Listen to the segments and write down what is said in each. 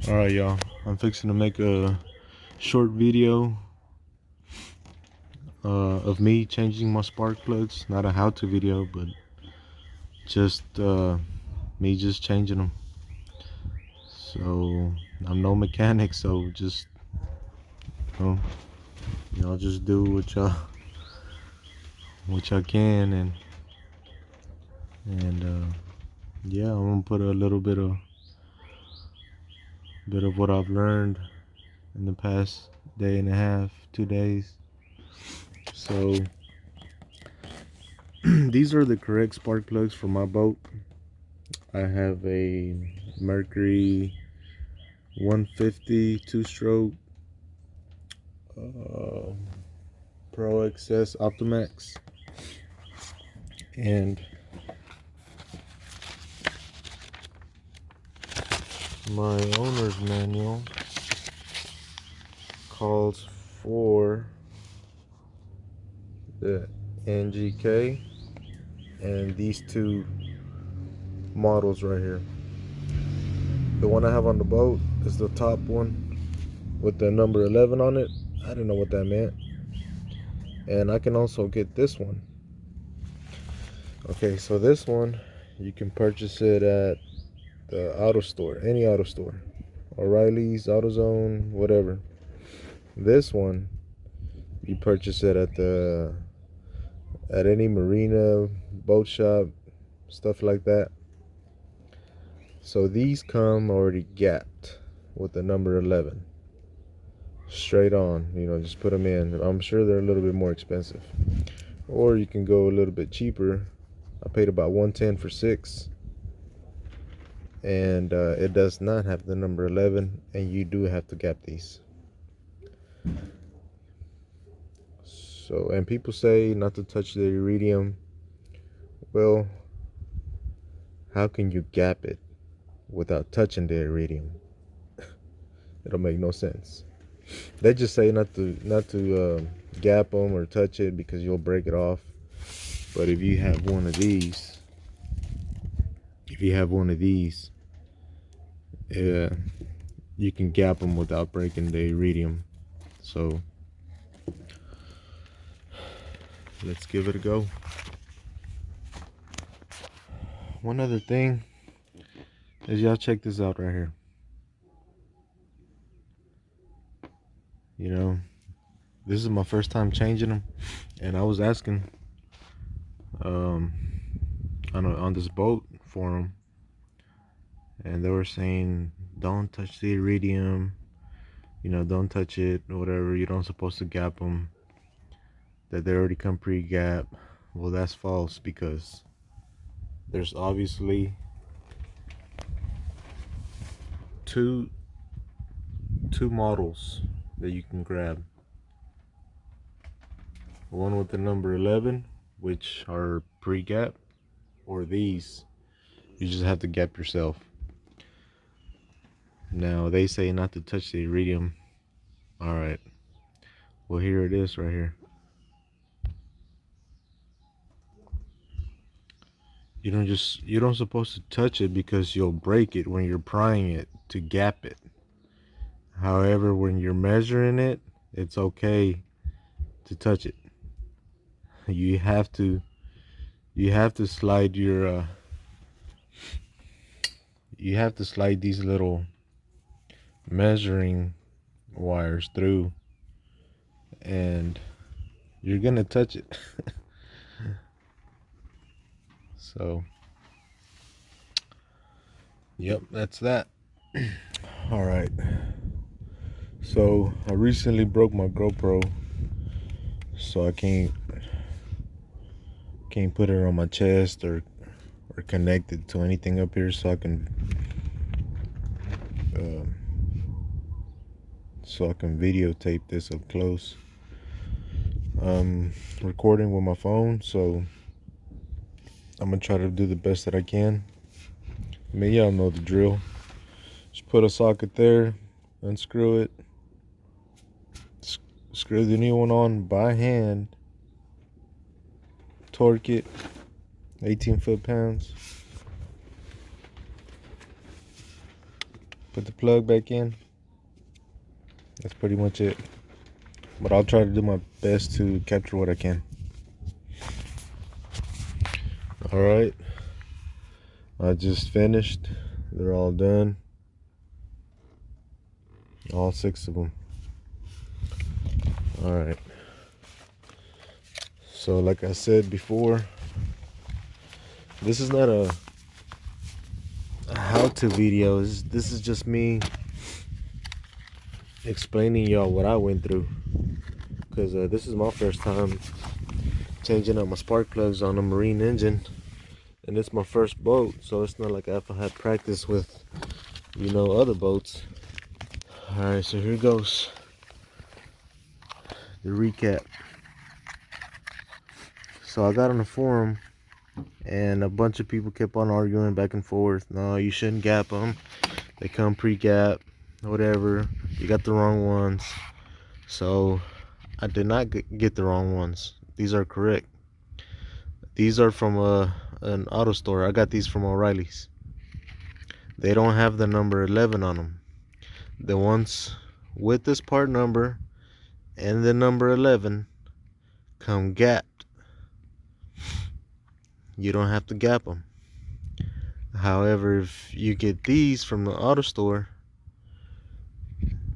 Alright, y'all, I'm fixing to make a short video of me changing my spark plugs. Not a how-to video, but just me just changing them. So I'm no mechanic, so just y'all just do what y'all can, and yeah, I'm gonna put a little bit of what I've learned in the past day and a half, 2 days. So these are the correct spark plugs for my boat. I have a Mercury 150 two-stroke ProXS Optimax, and my owner's manual calls for the NGK and these two models right here. The one I have on the boat is the top one with the number 11 on it. I didn't know what that meant. And I can also get this one. Okay, so this one, you can purchase it at the auto store, any auto store, O'Reilly's, AutoZone, whatever. This one, you purchase it at any marina, boat shop, stuff like that. So these come already gapped with the number 11, straight on. Just put them in. I'm sure they're a little bit more expensive, or you can go a little bit cheaper. I paid about $110 for 6, and it does not have the number 11, and you do have to gap these. So, and people say not to touch the Iridium. Well, how can you gap it without touching the Iridium? It'll make no sense. They just say not to gap them or touch it because you'll break it off. But if you have one of these, you can gap them without breaking the Iridium. So let's give it a go. One other thing is, y'all check this out right here. This is my first time changing them, and I was asking on this boat forum, and they were saying don't touch the Iridium, don't touch it or whatever. You don't supposed to gap them, that they already come pre-gap. Well, that's false, because there's obviously two models that you can grab. One with the number 11, which are pre-gap, or these, you just have to gap yourself. Now they say not to touch the Iridium. All right, well, here it is right here. You don't supposed to touch it because you'll break it when you're prying it to gap it. However, when you're measuring it, it's okay to touch it. You have to slide your you have to slide these little measuring wires through, and you're gonna touch it. So yep, that's that. All right, so I recently broke my GoPro, so I can't put it on my chest or connect it to anything up here, so I can videotape this up close. I'm recording with my phone, so I'm gonna try to do the best that I can. I mean, y'all know the drill. Just put a socket there, unscrew it, screw the new one on by hand, torque it, 18 foot-pounds. put the plug back in. That's pretty much it. But I'll try to do my best to capture what I can. Alright, I just finished. They're all done. All 6 of them. Alright. So like I said before, this is not a how-to video. This is just me explaining y'all what I went through. Because this is my first time changing out my spark plugs on a marine engine. And it's my first boat, so it's not like I've had practice with, other boats. Alright, so here goes the recap. So I got on the forum, and a bunch of people kept on arguing back and forth. No, you shouldn't gap them. They come pre-gap, whatever. You got the wrong ones. So I did not get the wrong ones. These are correct. These are from an auto store. I got these from O'Reilly's. They don't have the number 11 on them. The ones with this part number and the number 11 come gapped. You don't have to gap them. However, if you get these from the auto store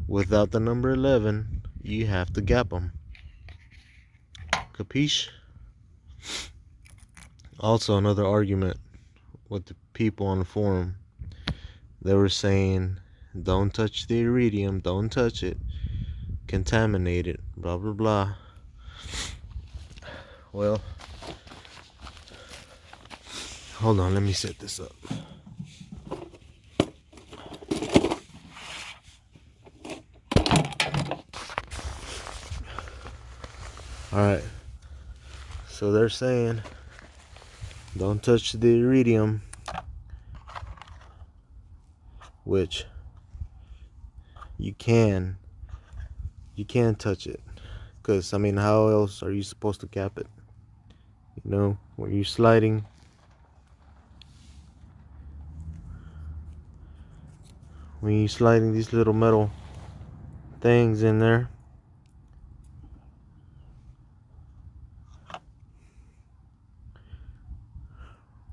without the number 11, you have to gap them. Capiche? Also, another argument with the people on the forum. They were saying, don't touch the Iridium, don't touch it, contaminate it, blah blah blah. Well, hold on, let me set this up. Alright, so they're saying don't touch the Iridium, which you can touch it, because I mean, how else are you supposed to cap it? When you're sliding, these little metal things in there,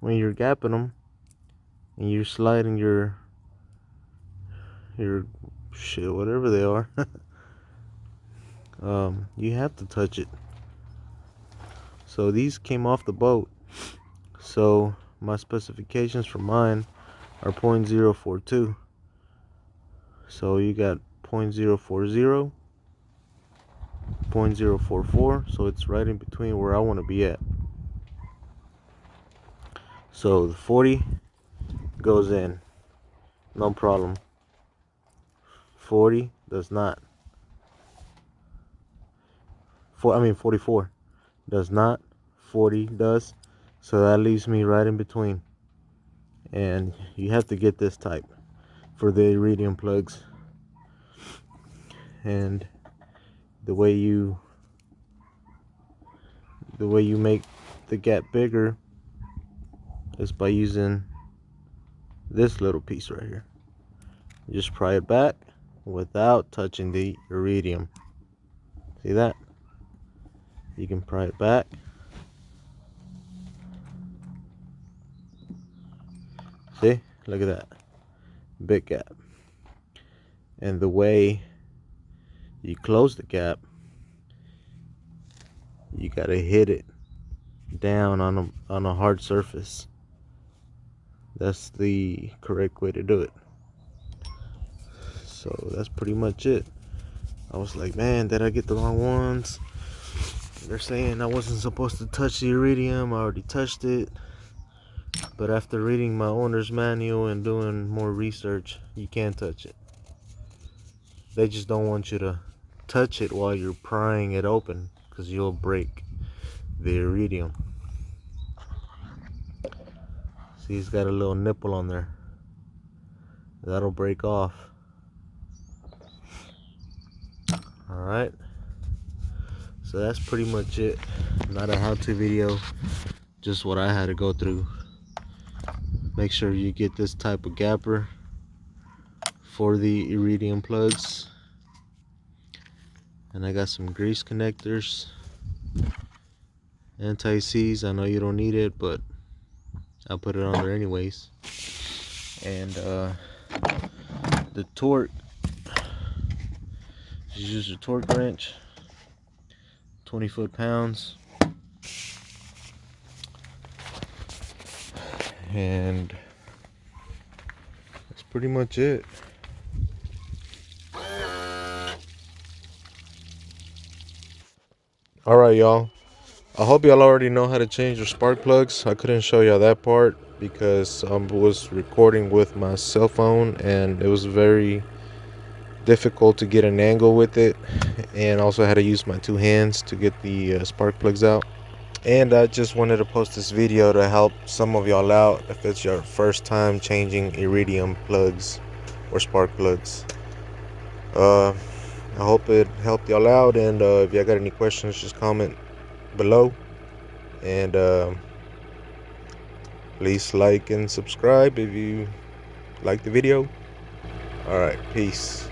when you're gapping them and you're sliding your shit, whatever they are, you have to touch it. So these came off the boat, so my specifications for mine are 0.042. So you got 0.040, 0.044, so it's right in between where I want to be at. So the 40 goes in, no problem. 40 does not. 44 does not. 40 does. So that leaves me right in between. And you have to get this type for the Iridium plugs. And the way you make the gap bigger is by using this little piece right here. You just pry it back without touching the Iridium. See that? You can pry it back. See? Look at that. Big gap. And the way you close the gap, you gotta hit it down on a hard surface. That's the correct way to do it. So that's pretty much it. I was like, man, did I get the wrong ones? They're saying I wasn't supposed to touch the Iridium. I already touched it. But after reading my owner's manual and doing more research, you can't touch it. They just don't want you to touch it while you're prying it open, because you'll break the Iridium. See, it's got a little nipple on there. That'll break off. Alright. So that's pretty much it. Not a how-to video, just what I had to go through. Make sure you get this type of gapper for the Iridium plugs. And I got some grease connectors, anti-seize. I know you don't need it, but I'll put it on there anyways. And the torque, just use a torque wrench, 20 foot-pounds, and that's pretty much it. Alright, y'all, I hope y'all already know how to change your spark plugs. I couldn't show y'all that part because I was recording with my cell phone and it was very difficult to get an angle with it, and also had to use my two hands to get the spark plugs out. And I just wanted to post this video to help some of y'all out if it's your first time changing Iridium plugs or spark plugs. I hope it helped y'all out, and if y'all got any questions, just comment below. And please like and subscribe if you like the video. Alright, peace.